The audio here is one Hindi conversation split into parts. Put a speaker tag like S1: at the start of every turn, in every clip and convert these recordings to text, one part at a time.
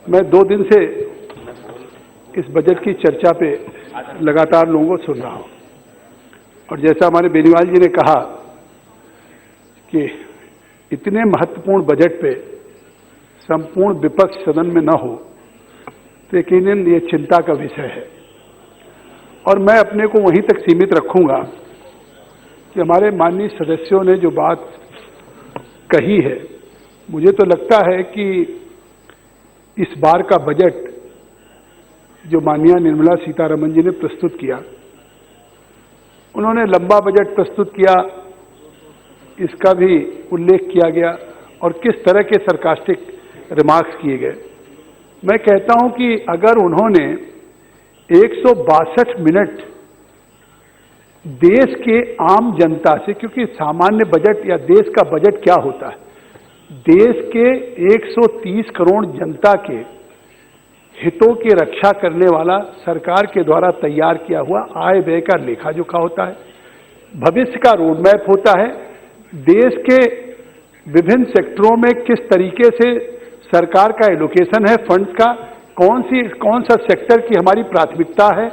S1: मैं 2 दिन से इस बजट की चर्चा पे लगातार लोगों को सुन रहा हूं और जैसा हमारे बेनीवाल जी ने कहा कि इतने महत्वपूर्ण बजट पे संपूर्ण विपक्ष सदन में न हो तो यकीनन ये चिंता का विषय है। और मैं अपने को वहीं तक सीमित रखूंगा कि हमारे माननीय सदस्यों ने जो बात कही है, मुझे तो लगता है कि इस बार का बजट जो माननीय निर्मला सीतारमण जी ने प्रस्तुत किया, उन्होंने लंबा बजट प्रस्तुत किया, इसका भी उल्लेख किया गया और किस तरह के सरकास्टिक रिमार्क्स किए गए। मैं कहता हूं कि अगर उन्होंने 162 मिनट देश के आम जनता से, क्योंकि सामान्य बजट या देश का बजट क्या होता है, देश के 130 करोड़ जनता के हितों की रक्षा करने वाला सरकार के द्वारा तैयार किया हुआ आय व्यय का लेखा जोखा होता है, भविष्य का रोड मैप होता है, देश के विभिन्न सेक्टरों में किस तरीके से सरकार का एलोकेशन है फंड्स का, कौन सा सेक्टर की हमारी प्राथमिकता है,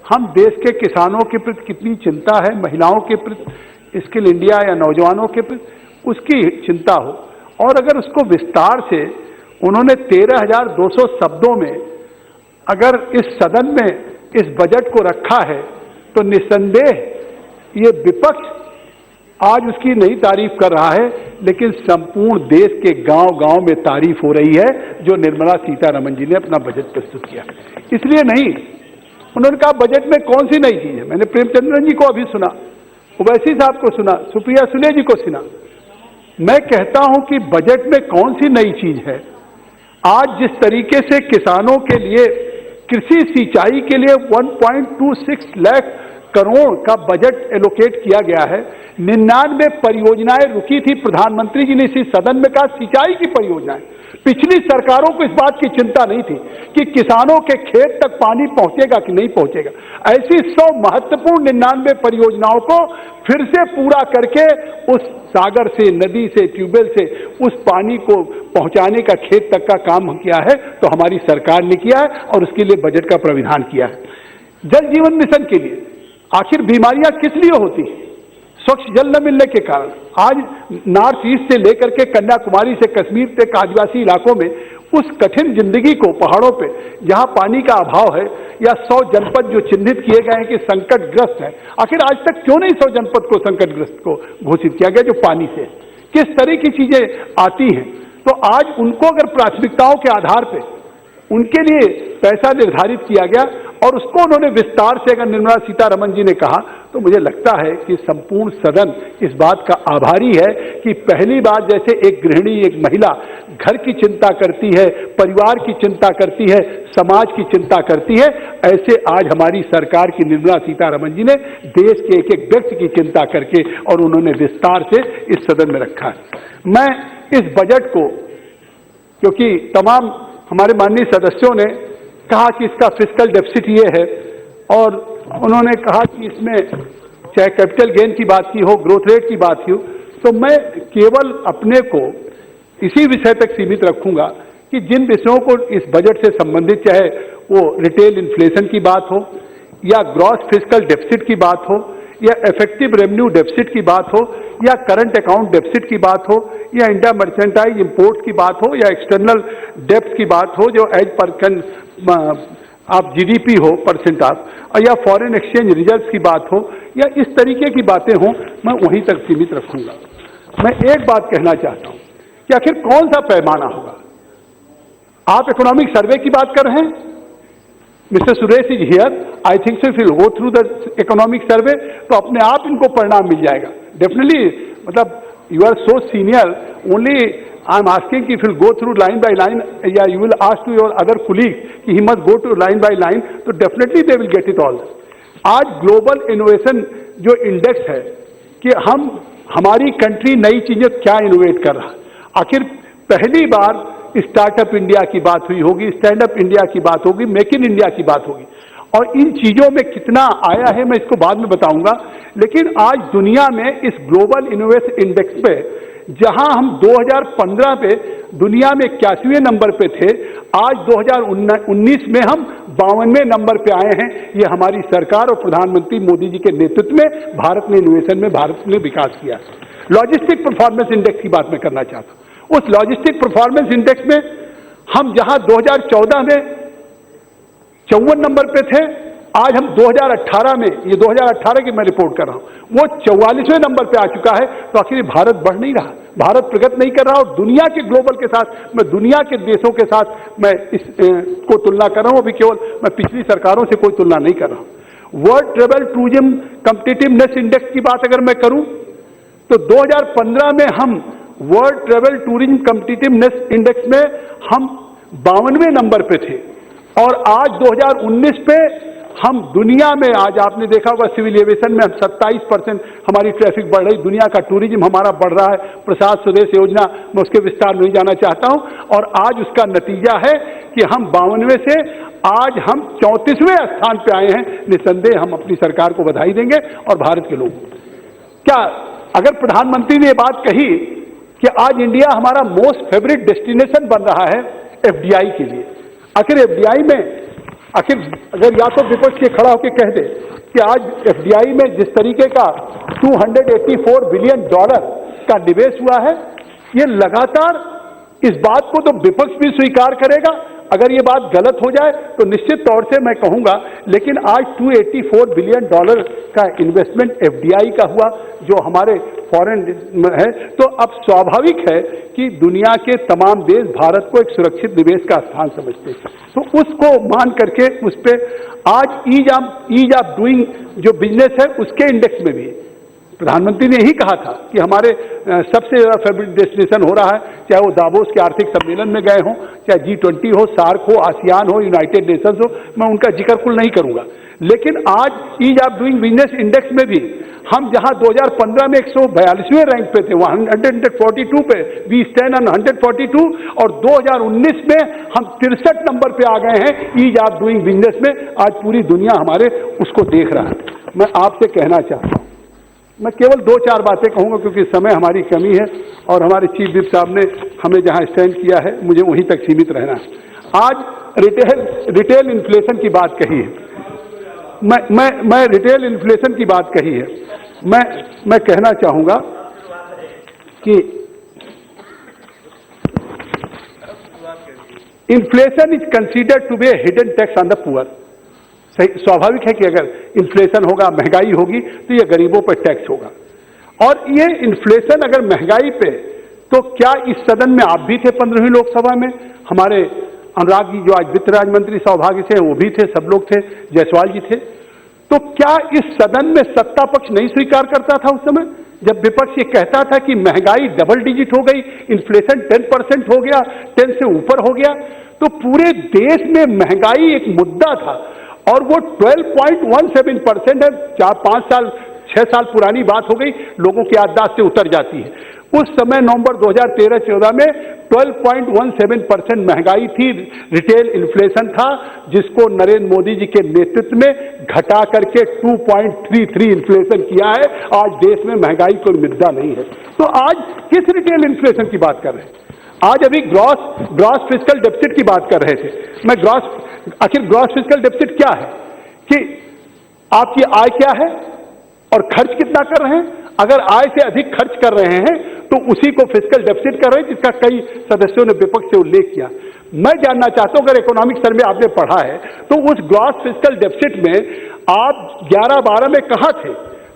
S1: हम देश के किसानों के प्रति कितनी चिंता है, महिलाओं के प्रति, स्किल इंडिया या नौजवानों के प्रति उसकी चिंता हो। और अगर उसको विस्तार से उन्होंने 13,200 शब्दों में अगर इस सदन में इस बजट को रखा है तो निस्संदेह ये विपक्ष आज उसकी नहीं तारीफ कर रहा है, लेकिन संपूर्ण देश के गांव-गांव में तारीफ हो रही है जो निर्मला सीतारमण जी ने अपना बजट प्रस्तुत किया। इसलिए नहीं, उन्होंने कहा बजट में कौन सी नई चीज है। मैंने प्रेमचंद्रन जी को अभी सुना, ओवैसी साहब को सुना, सुप्रिया सुले जी को सुना। मैं कहता हूं कि बजट में कौन सी नई चीज है। आज जिस तरीके से किसानों के लिए कृषि सिंचाई के लिए 1.26 लाख करोड़ का बजट एलोकेट किया गया है, 99 परियोजनाएं रुकी थी, प्रधानमंत्री जी ने इसी सदन में कहा सिंचाई की परियोजनाएं। पिछली सरकारों को इस बात की चिंता नहीं थी कि किसानों के खेत तक पानी पहुंचेगा कि नहीं पहुंचेगा। ऐसी 100 महत्वपूर्ण 99 परियोजनाओं को फिर से पूरा करके उस सागर से, नदी से, ट्यूबवेल से उस पानी को पहुंचाने का खेत तक का काम किया है, तो हमारी सरकार ने किया है और उसके लिए बजट का प्राविधान किया है। जल जीवन मिशन के लिए आखिर बीमारियां किस लिए होती हैं? स्वच्छ जल न मिलने के कारण। आज नॉर्थ ईस्ट से लेकर के कन्याकुमारी से कश्मीर तक आदिवासी इलाकों में उस कठिन जिंदगी को पहाड़ों पे जहां पानी का अभाव है, या 100 जनपद जो चिन्हित किए गए हैं कि संकटग्रस्त है, आखिर आज तक क्यों नहीं 100 जनपद को संकटग्रस्त को घोषित किया गया जो पानी से? किस तरह की चीजें आती हैं? तो आज उनको अगर प्राथमिकताओं के आधार पर उनके लिए पैसा निर्धारित किया गया और उसको उन्होंने विस्तार से अगर निर्मला सीतारमण जी ने कहा, तो मुझे लगता है कि संपूर्ण सदन इस बात का आभारी है कि पहली बार जैसे एक गृहिणी, एक महिला घर की चिंता करती है, परिवार की चिंता करती है, समाज की चिंता करती है, ऐसे आज हमारी सरकार की निर्मला सीतारमण जी ने देश के एक एक व्यक्ति की चिंता करके और उन्होंने विस्तार से इस सदन में रखा है। मैं इस बजट को, क्योंकि तमाम हमारे माननीय सदस्यों ने कहा कि इसका फिस्कल डेफिसिट ये है और उन्होंने कहा कि इसमें चाहे कैपिटल गेन की बात की हो, ग्रोथ रेट की बात की हो, तो मैं केवल अपने को इसी विषय तक सीमित रखूंगा कि जिन विषयों को इस बजट से संबंधित, चाहे वो रिटेल इन्फ्लेशन की बात हो या ग्रॉस फिस्कल डेफिसिट की बात हो या इफेक्टिव रेवेन्यू डेफिसिट की बात हो या करंट अकाउंट डेफिसिट की बात हो या इंडिया मर्चेंटाइज इंपोर्ट की बात हो या एक्सटर्नल डेब्ट की बात हो जो एज पर आप जीडीपी हो परसेंट आप, या फॉरेन एक्सचेंज रिजर्व्स की बात हो या इस तरीके की बातें हों, मैं वहीं तक सीमित रखूंगा। मैं एक बात कहना चाहता हूं कि आखिर कौन सा पैमाना होगा। आप इकोनॉमिक सर्वे की बात कर रहे हैं, mister Suresh is here, I think so if you go through the economic survey तो अपने आप इनको परिणाम मिल जाएगा डेफिनेटली। मतलब you are so senior, only I am asking if you go through line by line, या you will ask to your other colleague कि he must go to line by line, तो definitely they will get it all. आज ग्लोबल इनोवेशन जो इंडेक्स है कि हमारी कंट्री नई चीजें क्या इनोवेट कर रहा है, आखिर पहली बार स्टार्टअप इंडिया की बात हुई होगी, स्टैंड अप इंडिया की बात होगी, मेक इन इंडिया की बात होगी, और इन चीजों में कितना आया है मैं इसको बाद में बताऊंगा। लेकिन आज दुनिया में इस ग्लोबल इनोवेशन इंडेक्स पे जहां हम 2015 पे दुनिया में 81वें नंबर पे थे, आज 2019 में हम 52वें नंबर पे आए हैं। ये हमारी सरकार और प्रधानमंत्री मोदी जी के नेतृत्व में भारत ने इनोवेशन में, भारत ने विकास किया। लॉजिस्टिक परफॉर्मेंस इंडेक्स की बात मैं करना चाहता हूं। उस लॉजिस्टिक परफॉर्मेंस इंडेक्स में हम जहां 2014 में 54 नंबर पे थे, आज हम 2018 में, ये 2018 की मैं रिपोर्ट कर रहा हूं, वो 44वें नंबर पे आ चुका है। तो आखिर भारत बढ़ नहीं रहा, भारत प्रगति नहीं कर रहा। और दुनिया के ग्लोबल के साथ, मैं दुनिया के देशों के साथ मैं को तुलना कर रहा हूं, अभी केवल मैं पिछली सरकारों से कोई तुलना नहीं कर रहा हूं। World travel tourism competitiveness index की बात अगर मैं करूं तो 2015 में हम world travel tourism competitiveness index में हम 52वें नंबर पे थे, और आज 2019 पे हम दुनिया में, आज आपने देखा होगा सिविल एविएशन में हम 27% हमारी ट्रैफिक बढ़ रही, दुनिया का टूरिज्म हमारा बढ़ रहा है। प्रसाद स्वदेश योजना, मैं उसके विस्तार नहीं जाना चाहता हूं, और आज उसका नतीजा है कि हम 52वें से आज हम 34वें स्थान पे आए हैं। निसंदेह हम अपनी सरकार को बधाई देंगे और भारत के लोग। क्या अगर प्रधानमंत्री ने ये बात कही कि आज इंडिया हमारा मोस्ट फेवरेट डेस्टिनेशन बन रहा है एफडीआई के लिए, आखिर एफडीआई में, आखिर अगर या तो विपक्ष के खड़ा होकर कह दे कि आज एफडीआई में जिस तरीके का $284 बिलियन का निवेश हुआ है, ये लगातार, इस बात को तो विपक्ष भी स्वीकार करेगा। अगर ये बात गलत हो जाए तो निश्चित तौर से मैं कहूंगा, लेकिन आज $284 बिलियन का इन्वेस्टमेंट एफडीआई का हुआ जो हमारे फॉरेन है, तो अब स्वाभाविक है कि दुनिया के तमाम देश भारत को एक सुरक्षित निवेश का स्थान समझते हैं। तो उसको मान करके उस पर आज ईज ऑफ डूइंग जो बिजनेस है उसके इंडेक्स में भी प्रधानमंत्री ने यही कहा था कि हमारे सबसे ज्यादा फेवरेट डेस्टिनेशन हो रहा है, चाहे वो दावोस के आर्थिक सम्मेलन में गए हों, चाहे G20 हो, सार्क हो, आसियान हो, यूनाइटेड नेशंस हो, मैं उनका जिक्र कुल नहीं करूंगा। लेकिन आज ease of doing business index में भी हम जहां 2015 में 142वें रैंक पे थे, वहां 142 पे, वी स्टैंड ऑन 142, और 2019 में हम 63 नंबर पे आ गए हैं ईज ऑफ डूइंग बिजनेस में। आज पूरी दुनिया हमारे उसको देख रहा है। मैं आपसे कहना चाहता हूं, मैं केवल 2-4 बातें कहूंगा क्योंकि समय हमारी कमी है और हमारे चीफ विप साहब ने हमें जहां स्टैंड किया है मुझे वहीं तक सीमित रहना है। आज रिटेल इन्फ्लेशन की बात कही है, मैं रिटेल इन्फ्लेशन की बात कही है, मैं कहना चाहूंगा कि inflation is considered to be a hidden tax on the poor. स्वाभाविक है कि अगर इन्फ्लेशन होगा, महंगाई होगी, तो ये गरीबों पर टैक्स होगा। और ये इन्फ्लेशन अगर महंगाई पे, तो क्या इस सदन में आप भी थे 15वीं लोकसभा में, हमारे अनुराग जी जो आज वित्त राज्य मंत्री सौभाग्य से वो भी थे, सब लोग थे, जायसवाल जी थे, तो क्या इस सदन में सत्ता पक्ष नहीं स्वीकार करता था उस समय जब विपक्ष ये कहता था कि महंगाई डबल डिजिट हो गई, इन्फ्लेशन 10% हो गया, 10 से ऊपर हो गया? तो पूरे देश में महंगाई एक मुद्दा था और वो 12.17% है। 4-5 साल 6 साल पुरानी बात हो गई, लोगों की याददाश्त से उतर जाती है। उस समय नवंबर 2013-14 में 12.17% महंगाई थी, रिटेल इन्फ्लेशन था, जिसको नरेंद्र मोदी जी के नेतृत्व में घटा करके 2.33 इन्फ्लेशन किया है। आज देश में महंगाई कोई मुद्दा नहीं है। तो आज किस रिटेल इन्फ्लेशन की बात कर रहे हैं? आज अभी ग्रॉस फिस्कल डेफिसिट की बात कर रहे थे। मैं आखिर ग्रॉस फिस्कल डेफिसिट क्या है कि आपकी आय क्या है और खर्च कितना कर रहे हैं। अगर आय से अधिक खर्च कर रहे हैं तो उसी को फिस्कल डेफिसिट कर रहे हैं, जिसका कई सदस्यों ने विपक्ष से उल्लेख किया। मैं जानना चाहता हूं, अगर इकोनॉमिक सर्वे आपने पढ़ा है तो उस ग्रॉस फिस्कल डेफिसिट में आप 11-12 में कहां थे?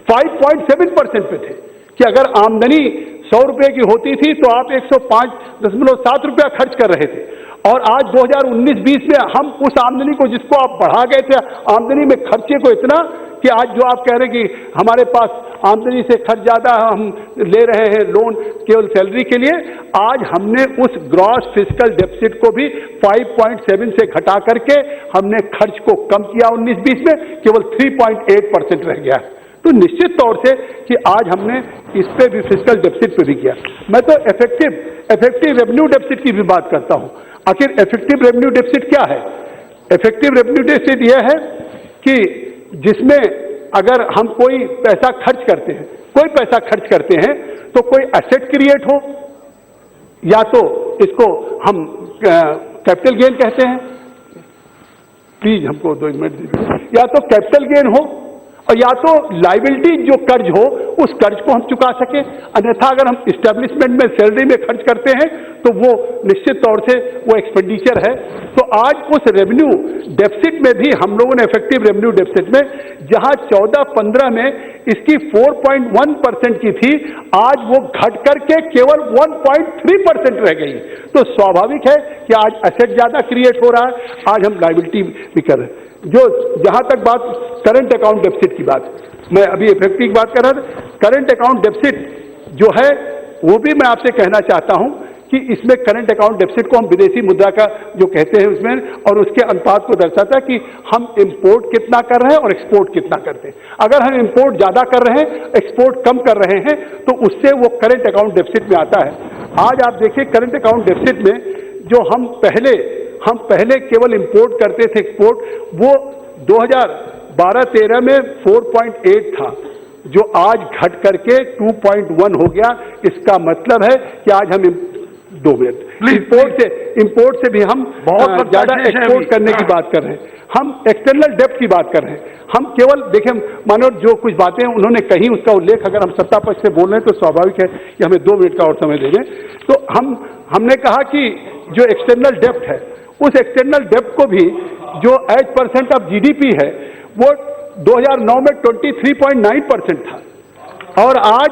S1: 5.7% पे थे कि अगर आमदनी 100 रुपए की होती थी तो आप 105.7 रुपया खर्च कर रहे थे। और आज 2019-20 में हम उस आमदनी को, जिसको आप बढ़ा गए थे, आमदनी में खर्चे को इतना कि आज जो आप कह रहे हैं कि हमारे पास आमदनी से खर्च ज्यादा, हम ले रहे हैं लोन केवल सैलरी के लिए, आज हमने उस ग्रॉस फिस्कल डेफिसिट को भी 5.7 से घटा करके हमने खर्च को कम किया 19-20 में, केवल 3.8% रह गया। तो निश्चित तौर से कि आज हमने इस पे भी फिस्कल डेफिसिट पे भी किया। मैं तो इफेक्टिव रेवेन्यू डेफिसिट की भी बात करता हूं। आखिर इफेक्टिव रेवेन्यू डेफिसिट क्या है? इफेक्टिव रेवेन्यू डेफिसिट यह है कि जिसमें अगर हम कोई पैसा खर्च करते हैं तो कोई एसेट क्रिएट हो, या तो इसको हम कैपिटल गेन कहते हैं, प्लीज हमको 2 मिनट दीजिए, या तो कैपिटल गेन हो और या तो लाइबिलिटी जो कर्ज हो उस कर्ज को हम चुका सके। अन्यथा अगर हम इस्टेब्लिशमेंट में सैलरी में खर्च करते हैं तो वो निश्चित तौर से वो एक्सपेंडिचर है। तो आज उस रेवेन्यू डेफिसिट में भी हम लोगों ने इफेक्टिव रेवेन्यू डेफिसिट में जहां 14-15 में इसकी 4.1% की थी, आज वो घट करके केवल 1.3% रह गई। तो स्वाभाविक है कि आज एसेट ज्यादा क्रिएट हो रहा है, आज हम लाइबिलिटी भी कर रहे हैं। जो जहां तक बात करंट अकाउंट डेफिसिट की बात, मैं अभी इफेक्टिव की बात कर रहा था, करंट अकाउंट डेफिसिट जो है वो भी मैं आपसे कहना चाहता हूं कि इसमें करंट अकाउंट डेफिसिट को हम विदेशी मुद्रा का जो कहते हैं उसमें, और उसके अनुपात को दर्शाता है कि हम इंपोर्ट कितना कर रहे हैं और एक्सपोर्ट कितना करते हैं। अगर हम इंपोर्ट ज्यादा कर रहे हैं, एक्सपोर्ट कम कर रहे हैं, तो उससे वो करंट अकाउंट डेफिसिट में आता है। आज आप देखिए करंट अकाउंट डेफिसिट में जो हम पहले केवल इंपोर्ट करते थे, एक्सपोर्ट वो 2012-13 में 4.8 था, जो आज घट करके 2.1 हो गया। इसका मतलब है कि आज हम 2 मिनट इंपोर्ट से भी हम बहुत ज्यादा एक्सपोर्ट करने की बात कर रहे हैं। हम एक्सटर्नल डेब्ट की बात कर रहे हैं। हम केवल देखिए, मानो जो कुछ बातें उन्होंने कही उसका उल्लेख अगर हम सत्ता पक्ष से बोल रहे हैं तो स्वाभाविक है कि हमें 2 मिनट का और समय दे दें। तो हमने कहा कि जो एक्सटर्नल डेब्ट है, उस एक्सटर्नल डेब्ट को भी जो एज परसेंट ऑफ जीडीपी है वो 2009 में 23.9% था, और आज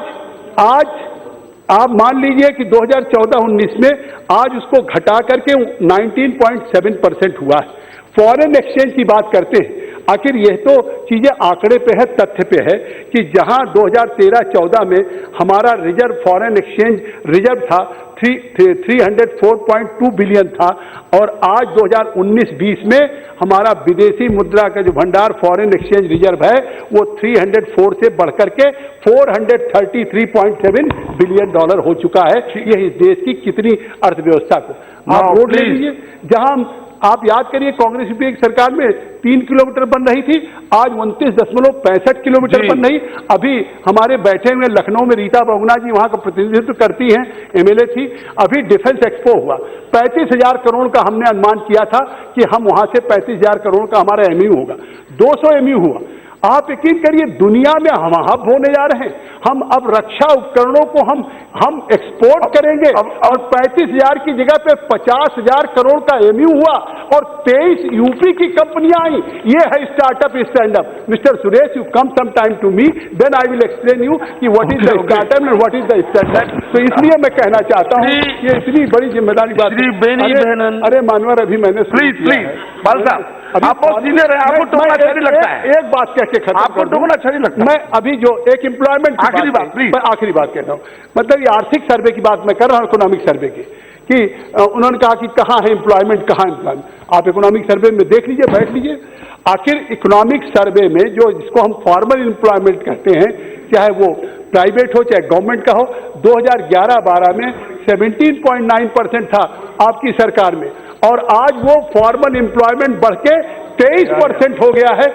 S1: आप मान लीजिए कि 2014-19 में आज उसको घटा करके 19.7% हुआ है। फॉरेन एक्सचेंज की बात करते हैं, आखिर यह तो चीजें आंकड़े पे है, तथ्य पे है कि जहां 2013-14 में हमारा रिजर्व फॉरेन एक्सचेंज रिजर्व था 304.2 बिलियन था, और आज 2019-20 में हमारा विदेशी मुद्रा का जो भंडार फॉरेन एक्सचेंज रिजर्व है वो 304 से बढ़कर के 433.7 बिलियन डॉलर हो चुका है। यह इस देश की कितनी अर्थव्यवस्था को आप रोड ले लीजिए। जहां आप याद करिए कांग्रेस यूपीए की सरकार में 3 किलोमीटर बन रही थी, आज 29.65 किलोमीटर बन रही। अभी हमारे बैठे हुए लखनऊ में रीता बहुगुणा जी वहां का प्रतिनिधित्व करती हैं, एमएलए थी। अभी डिफेंस एक्सपो हुआ, 35,000 करोड़ का हमने अनुमान किया था कि हम वहां से 35,000 करोड़ का हमारा एमयू होगा, 200 एमयू हुआ। आप यकीन करिए दुनिया में हम हब होने जा रहे हैं। हम अब रक्षा उपकरणों को हम एक्सपोर्ट करेंगे, और 35,000 की जगह पे 50,000 करोड़ का एमयू हुआ, और 23 यूपी की कंपनियां आई। ये है startup stand up. Mister Suresh, you come some time to me, then I will explain you कि what is the startup and what is the stand up. तो इसलिए मैं कहना चाहता हूँ ये इतनी बड़ी जिम्मेदारी बात। अरे मानवर, अभी मैंने
S2: प्लीज बाल साहब, आप बहुत सीनियर है, आपको टोकना अच्छा नहीं लगता है।
S1: एक बात कह के खत्म,
S2: आपको टोकना अच्छा नहीं लगता।
S1: मैं अभी जो एक एम्प्लॉयमेंट आखिरी बात कहता हूँ, मतलब ये आर्थिक सर्वे की बात मैं कर रहा हूँ, इकोनॉमिक सर्वे की, कि उन्होंने कहा कि कहाँ है एम्प्लॉयमेंट, कहाँ एम्प्लॉयमेंट। आप इकोनॉमिक सर्वे में देख लीजिए, बैठ लीजिए। आखिर इकोनॉमिक सर्वे में जो जिसको हम फॉर्मल एम्प्लॉयमेंट कहते हैं, चाहे वो प्राइवेट हो चाहे गवर्नमेंट का हो, 2011-12 में 17.9% था आपकी सरकार में, और आज वो फॉर्मल एम्प्लॉयमेंट बढ़ के 23% हो गया है।